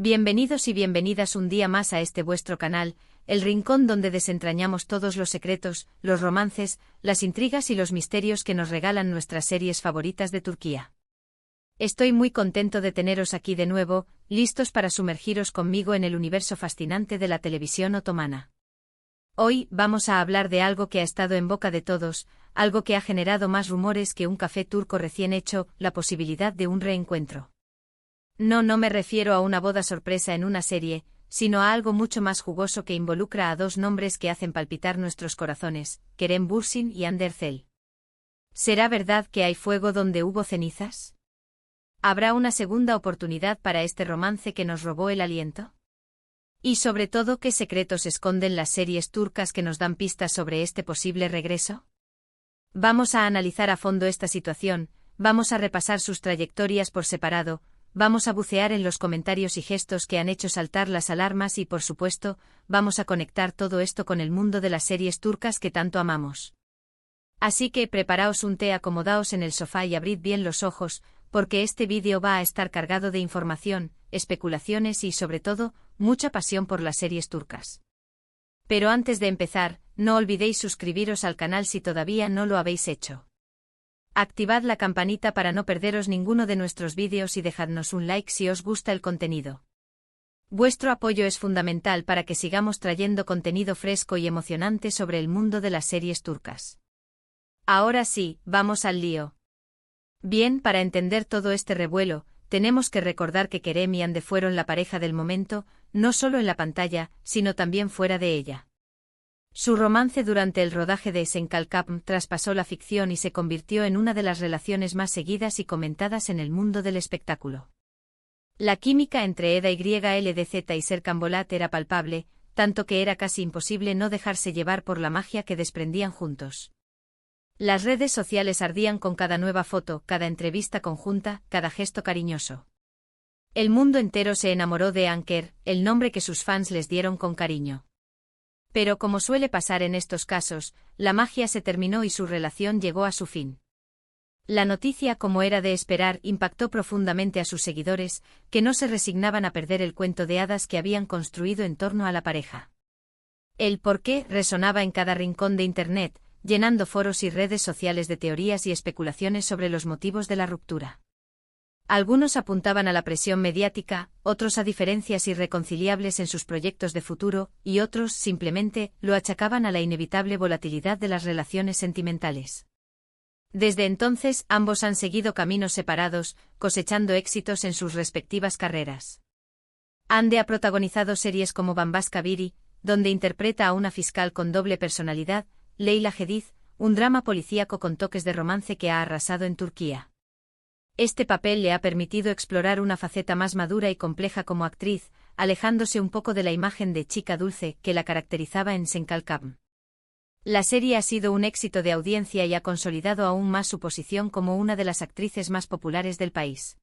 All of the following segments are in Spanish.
Bienvenidos y bienvenidas un día más a este vuestro canal, el rincón donde desentrañamos todos los secretos, los romances, las intrigas y los misterios que nos regalan nuestras series favoritas de Turquía. Estoy muy contento de teneros aquí de nuevo, listos para sumergiros conmigo en el universo fascinante de la televisión otomana. Hoy vamos a hablar de algo que ha estado en boca de todos, algo que ha generado más rumores que un café turco recién hecho, la posibilidad de un reencuentro. No me refiero a una boda sorpresa en una serie, sino a algo mucho más jugoso que involucra a dos nombres que hacen palpitar nuestros corazones, Kerem Bürsin y Hande Erçel. ¿Será verdad que hay fuego donde hubo cenizas? ¿Habrá una segunda oportunidad para este romance que nos robó el aliento? Y sobre todo, ¿qué secretos esconden las series turcas que nos dan pistas sobre este posible regreso? Vamos a analizar a fondo esta situación, vamos a repasar sus trayectorias por separado, vamos a bucear en los comentarios y gestos que han hecho saltar las alarmas y, por supuesto, vamos a conectar todo esto con el mundo de las series turcas que tanto amamos. Así que preparaos un té, acomodaos en el sofá y abrid bien los ojos, porque este vídeo va a estar cargado de información, especulaciones y, sobre todo, mucha pasión por las series turcas. Pero antes de empezar, no olvidéis suscribiros al canal si todavía no lo habéis hecho. Activad la campanita para no perderos ninguno de nuestros vídeos y dejadnos un like si os gusta el contenido. Vuestro apoyo es fundamental para que sigamos trayendo contenido fresco y emocionante sobre el mundo de las series turcas. Ahora sí, vamos al lío. Bien, para entender todo este revuelo, tenemos que recordar que Kerem y Hande fueron la pareja del momento, no solo en la pantalla, sino también fuera de ella. Su romance durante el rodaje de Senkalkapm traspasó la ficción y se convirtió en una de las relaciones más seguidas y comentadas en el mundo del espectáculo. La química entre Eda YLDZ y Serkan Bolat era palpable, tanto que era casi imposible no dejarse llevar por la magia que desprendían juntos. Las redes sociales ardían con cada nueva foto, cada entrevista conjunta, cada gesto cariñoso. El mundo entero se enamoró de Anker, el nombre que sus fans les dieron con cariño. Pero como suele pasar en estos casos, la magia se terminó y su relación llegó a su fin. La noticia, como era de esperar, impactó profundamente a sus seguidores, que no se resignaban a perder el cuento de hadas que habían construido en torno a la pareja. El porqué resonaba en cada rincón de Internet, llenando foros y redes sociales de teorías y especulaciones sobre los motivos de la ruptura. Algunos apuntaban a la presión mediática, otros a diferencias irreconciliables en sus proyectos de futuro, y otros, simplemente, lo achacaban a la inevitable volatilidad de las relaciones sentimentales. Desde entonces, ambos han seguido caminos separados, cosechando éxitos en sus respectivas carreras. Hande ha protagonizado series como Bambaşka Biri, donde interpreta a una fiscal con doble personalidad, Leyla Hadid, un drama policíaco con toques de romance que ha arrasado en Turquía. Este papel le ha permitido explorar una faceta más madura y compleja como actriz, alejándose un poco de la imagen de chica dulce que la caracterizaba en Senkalkapm. La serie ha sido un éxito de audiencia y ha consolidado aún más su posición como una de las actrices más populares del país.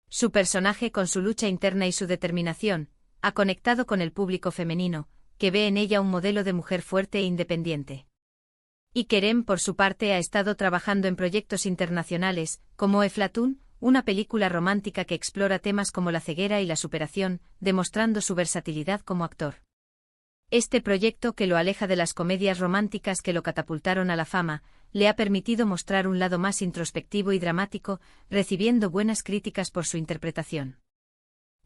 Su personaje, con su lucha interna y su determinación, ha conectado con el público femenino, que ve en ella un modelo de mujer fuerte e independiente. Y Kerem, por su parte, ha estado trabajando en proyectos internacionales, como Eflatun, una película romántica que explora temas como la ceguera y la superación, demostrando su versatilidad como actor. Este proyecto, que lo aleja de las comedias románticas que lo catapultaron a la fama, le ha permitido mostrar un lado más introspectivo y dramático, recibiendo buenas críticas por su interpretación.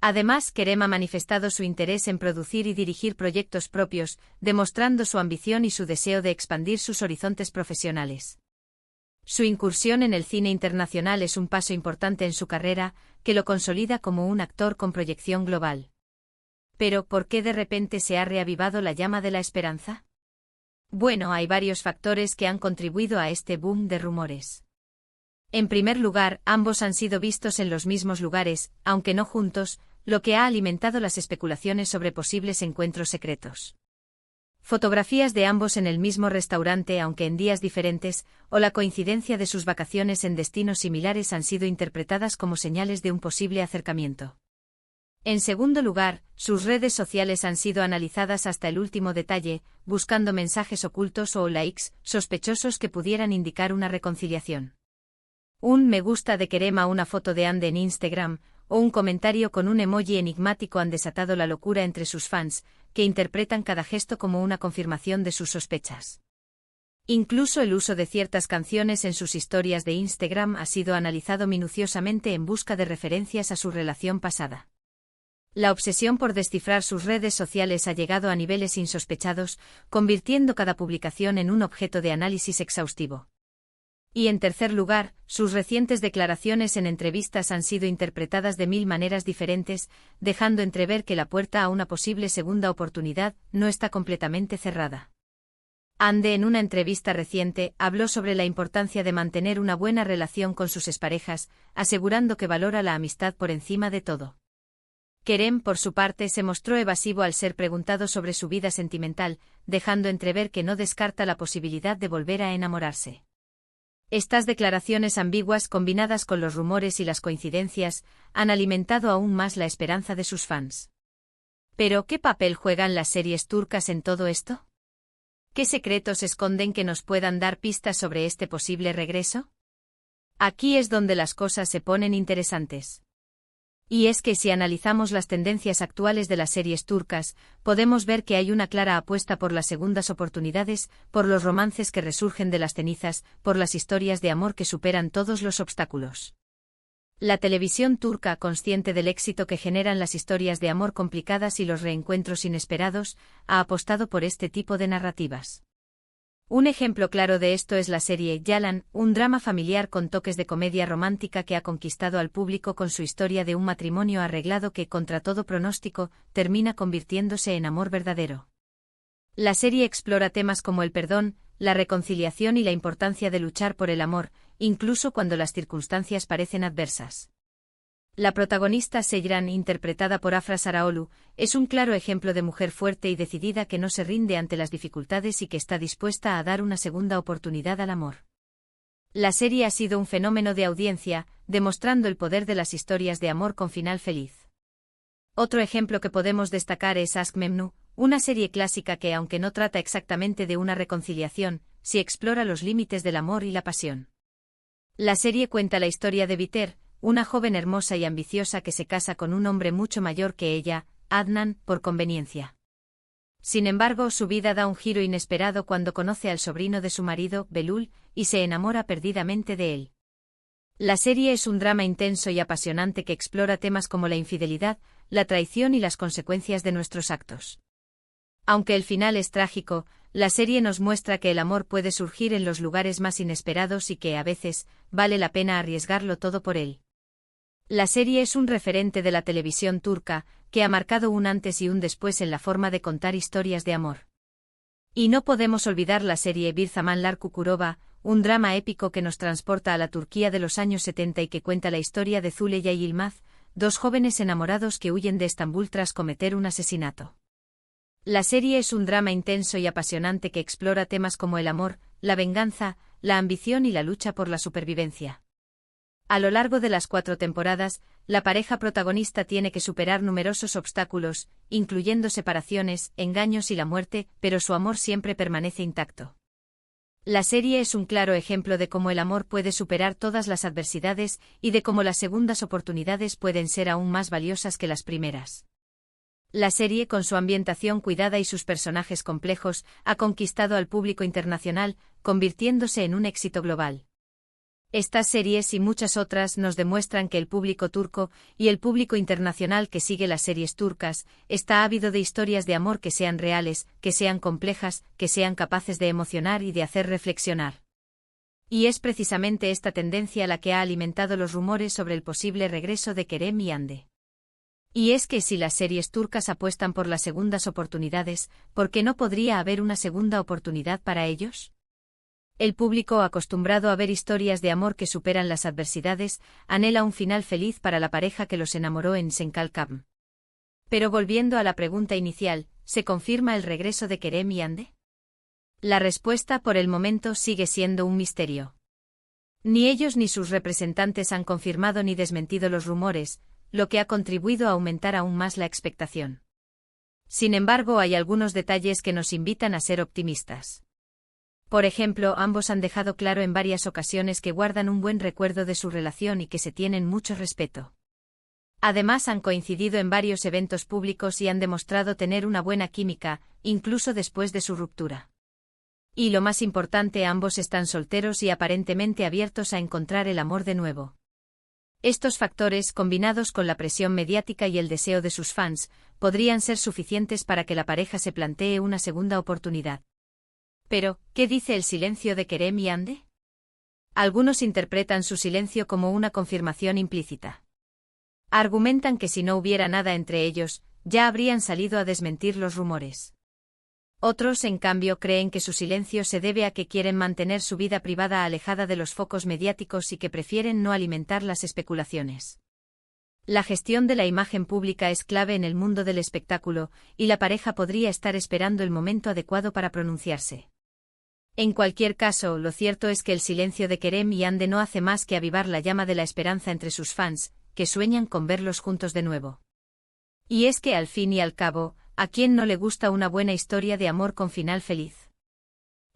Además, Kerem ha manifestado su interés en producir y dirigir proyectos propios, demostrando su ambición y su deseo de expandir sus horizontes profesionales. Su incursión en el cine internacional es un paso importante en su carrera, que lo consolida como un actor con proyección global. Pero, ¿por qué de repente se ha reavivado la llama de la esperanza? Bueno, hay varios factores que han contribuido a este boom de rumores. En primer lugar, ambos han sido vistos en los mismos lugares, aunque no juntos, lo que ha alimentado las especulaciones sobre posibles encuentros secretos. Fotografías de ambos en el mismo restaurante, aunque en días diferentes, o la coincidencia de sus vacaciones en destinos similares han sido interpretadas como señales de un posible acercamiento. En segundo lugar, sus redes sociales han sido analizadas hasta el último detalle, buscando mensajes ocultos o likes sospechosos que pudieran indicar una reconciliación. Un me gusta de Kerem a una foto de Hande en Instagram, o un comentario con un emoji enigmático han desatado la locura entre sus fans, que interpretan cada gesto como una confirmación de sus sospechas. Incluso el uso de ciertas canciones en sus historias de Instagram ha sido analizado minuciosamente en busca de referencias a su relación pasada. La obsesión por descifrar sus redes sociales ha llegado a niveles insospechados, convirtiendo cada publicación en un objeto de análisis exhaustivo. Y en tercer lugar, sus recientes declaraciones en entrevistas han sido interpretadas de 1000 maneras diferentes, dejando entrever que la puerta a una posible segunda oportunidad no está completamente cerrada. Ande, en una entrevista reciente, habló sobre la importancia de mantener una buena relación con sus exparejas, asegurando que valora la amistad por encima de todo. Kerem, por su parte, se mostró evasivo al ser preguntado sobre su vida sentimental, dejando entrever que no descarta la posibilidad de volver a enamorarse. Estas declaraciones ambiguas, combinadas con los rumores y las coincidencias, han alimentado aún más la esperanza de sus fans. ¿Pero qué papel juegan las series turcas en todo esto? ¿Qué secretos esconden que nos puedan dar pistas sobre este posible regreso? Aquí es donde las cosas se ponen interesantes. Y es que si analizamos las tendencias actuales de las series turcas, podemos ver que hay una clara apuesta por las segundas oportunidades, por los romances que resurgen de las cenizas, por las historias de amor que superan todos los obstáculos. La televisión turca, consciente del éxito que generan las historias de amor complicadas y los reencuentros inesperados, ha apostado por este tipo de narrativas. Un ejemplo claro de esto es la serie Yalan, un drama familiar con toques de comedia romántica que ha conquistado al público con su historia de un matrimonio arreglado que, contra todo pronóstico, termina convirtiéndose en amor verdadero. La serie explora temas como el perdón, la reconciliación y la importancia de luchar por el amor, incluso cuando las circunstancias parecen adversas. La protagonista Seyran, interpretada por Afra Saraoğlu, es un claro ejemplo de mujer fuerte y decidida que no se rinde ante las dificultades y que está dispuesta a dar una segunda oportunidad al amor. La serie ha sido un fenómeno de audiencia, demostrando el poder de las historias de amor con final feliz. Otro ejemplo que podemos destacar es Aşk Memnu, una serie clásica que, aunque no trata exactamente de una reconciliación, sí explora los límites del amor y la pasión. La serie cuenta la historia de Biter, una joven hermosa y ambiciosa que se casa con un hombre mucho mayor que ella, Adnan, por conveniencia. Sin embargo, su vida da un giro inesperado cuando conoce al sobrino de su marido, Belul, y se enamora perdidamente de él. La serie es un drama intenso y apasionante que explora temas como la infidelidad, la traición y las consecuencias de nuestros actos. Aunque el final es trágico, la serie nos muestra que el amor puede surgir en los lugares más inesperados y que, a veces, vale la pena arriesgarlo todo por él. La serie es un referente de la televisión turca, que ha marcado un antes y un después en la forma de contar historias de amor. Y no podemos olvidar la serie Bir Zamanlar Kukurova, un drama épico que nos transporta a la Turquía de los años 70 y que cuenta la historia de Züleyha y Yılmaz, dos jóvenes enamorados que huyen de Estambul tras cometer un asesinato. La serie es un drama intenso y apasionante que explora temas como el amor, la venganza, la ambición y la lucha por la supervivencia. A lo largo de las 4 temporadas, la pareja protagonista tiene que superar numerosos obstáculos, incluyendo separaciones, engaños y la muerte, pero su amor siempre permanece intacto. La serie es un claro ejemplo de cómo el amor puede superar todas las adversidades y de cómo las segundas oportunidades pueden ser aún más valiosas que las primeras. La serie, con su ambientación cuidada y sus personajes complejos, ha conquistado al público internacional, convirtiéndose en un éxito global. Estas series y muchas otras nos demuestran que el público turco y el público internacional que sigue las series turcas está ávido de historias de amor que sean reales, que sean complejas, que sean capaces de emocionar y de hacer reflexionar. Y es precisamente esta tendencia la que ha alimentado los rumores sobre el posible regreso de Kerem y Hande. Y es que si las series turcas apuestan por las segundas oportunidades, ¿por qué no podría haber una segunda oportunidad para ellos? El público, acostumbrado a ver historias de amor que superan las adversidades, anhela un final feliz para la pareja que los enamoró en Senkalkam. Pero volviendo a la pregunta inicial, ¿se confirma el regreso de Kerem y Hande? La respuesta por el momento sigue siendo un misterio. Ni ellos ni sus representantes han confirmado ni desmentido los rumores, lo que ha contribuido a aumentar aún más la expectación. Sin embargo, hay algunos detalles que nos invitan a ser optimistas. Por ejemplo, ambos han dejado claro en varias ocasiones que guardan un buen recuerdo de su relación y que se tienen mucho respeto. Además han coincidido en varios eventos públicos y han demostrado tener una buena química, incluso después de su ruptura. Y lo más importante, ambos están solteros y aparentemente abiertos a encontrar el amor de nuevo. Estos factores, combinados con la presión mediática y el deseo de sus fans, podrían ser suficientes para que la pareja se plantee una segunda oportunidad. Pero, ¿qué dice el silencio de Kerem y Hande? Algunos interpretan su silencio como una confirmación implícita. Argumentan que si no hubiera nada entre ellos, ya habrían salido a desmentir los rumores. Otros, en cambio, creen que su silencio se debe a que quieren mantener su vida privada alejada de los focos mediáticos y que prefieren no alimentar las especulaciones. La gestión de la imagen pública es clave en el mundo del espectáculo, y la pareja podría estar esperando el momento adecuado para pronunciarse. En cualquier caso, lo cierto es que el silencio de Kerem y Hande no hace más que avivar la llama de la esperanza entre sus fans, que sueñan con verlos juntos de nuevo. Y es que al fin y al cabo, ¿a quién no le gusta una buena historia de amor con final feliz?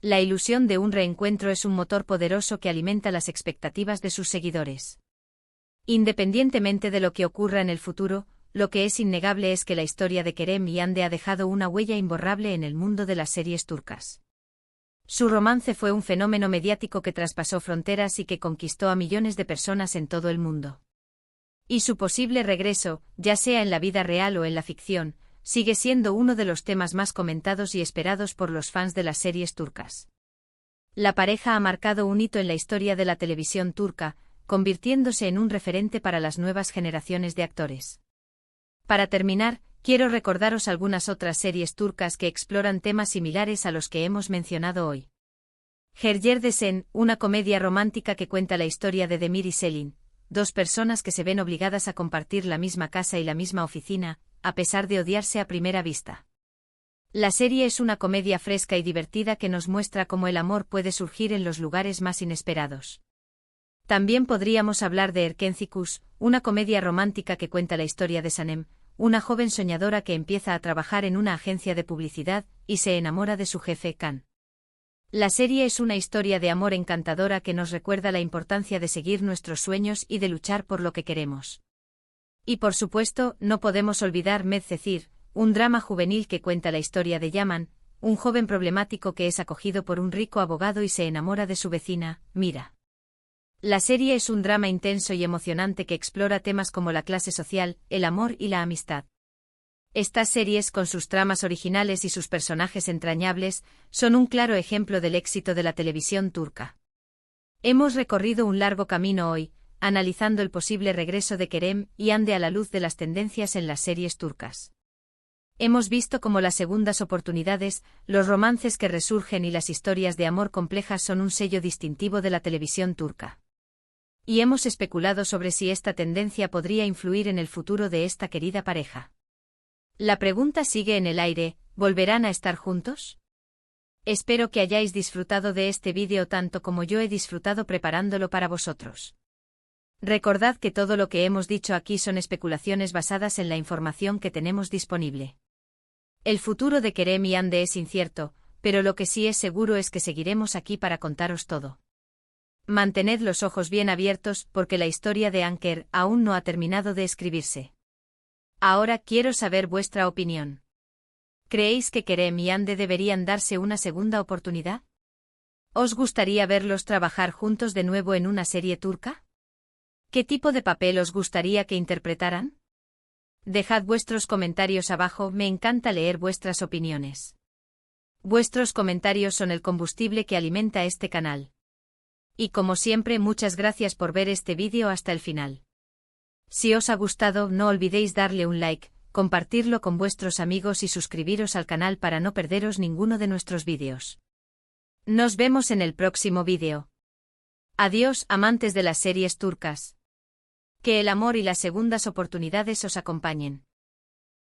La ilusión de un reencuentro es un motor poderoso que alimenta las expectativas de sus seguidores. Independientemente de lo que ocurra en el futuro, lo que es innegable es que la historia de Kerem y Hande ha dejado una huella imborrable en el mundo de las series turcas. Su romance fue un fenómeno mediático que traspasó fronteras y que conquistó a millones de personas en todo el mundo. Y su posible regreso, ya sea en la vida real o en la ficción, sigue siendo uno de los temas más comentados y esperados por los fans de las series turcas. La pareja ha marcado un hito en la historia de la televisión turca, convirtiéndose en un referente para las nuevas generaciones de actores. Para terminar, quiero recordaros algunas otras series turcas que exploran temas similares a los que hemos mencionado hoy. Hercerdesen, una comedia romántica que cuenta la historia de Demir y Selin, dos personas que se ven obligadas a compartir la misma casa y la misma oficina, a pesar de odiarse a primera vista. La serie es una comedia fresca y divertida que nos muestra cómo el amor puede surgir en los lugares más inesperados. También podríamos hablar de Erkencikus, una comedia romántica que cuenta la historia de Sanem, una joven soñadora que empieza a trabajar en una agencia de publicidad y se enamora de su jefe, Kan. La serie es una historia de amor encantadora que nos recuerda la importancia de seguir nuestros sueños y de luchar por lo que queremos. Y por supuesto, no podemos olvidar Medcezir, un drama juvenil que cuenta la historia de Yaman, un joven problemático que es acogido por un rico abogado y se enamora de su vecina, Mira. La serie es un drama intenso y emocionante que explora temas como la clase social, el amor y la amistad. Estas series, con sus tramas originales y sus personajes entrañables, son un claro ejemplo del éxito de la televisión turca. Hemos recorrido un largo camino hoy, analizando el posible regreso de Kerem y Hande a la luz de las tendencias en las series turcas. Hemos visto cómo las segundas oportunidades, los romances que resurgen y las historias de amor complejas son un sello distintivo de la televisión turca. Y hemos especulado sobre si esta tendencia podría influir en el futuro de esta querida pareja. La pregunta sigue en el aire, ¿volverán a estar juntos? Espero que hayáis disfrutado de este vídeo tanto como yo he disfrutado preparándolo para vosotros. Recordad que todo lo que hemos dicho aquí son especulaciones basadas en la información que tenemos disponible. El futuro de Kerem y Hande es incierto, pero lo que sí es seguro es que seguiremos aquí para contaros todo. Mantened los ojos bien abiertos porque la historia de Anker aún no ha terminado de escribirse. Ahora quiero saber vuestra opinión. ¿Creéis que Kerem y Hande deberían darse una segunda oportunidad? ¿Os gustaría verlos trabajar juntos de nuevo en una serie turca? ¿Qué tipo de papel os gustaría que interpretaran? Dejad vuestros comentarios abajo, me encanta leer vuestras opiniones. Vuestros comentarios son el combustible que alimenta este canal. Y como siempre, muchas gracias por ver este vídeo hasta el final. Si os ha gustado, no olvidéis darle un like, compartirlo con vuestros amigos y suscribiros al canal para no perderos ninguno de nuestros vídeos. Nos vemos en el próximo vídeo. Adiós, amantes de las series turcas. Que el amor y las segundas oportunidades os acompañen.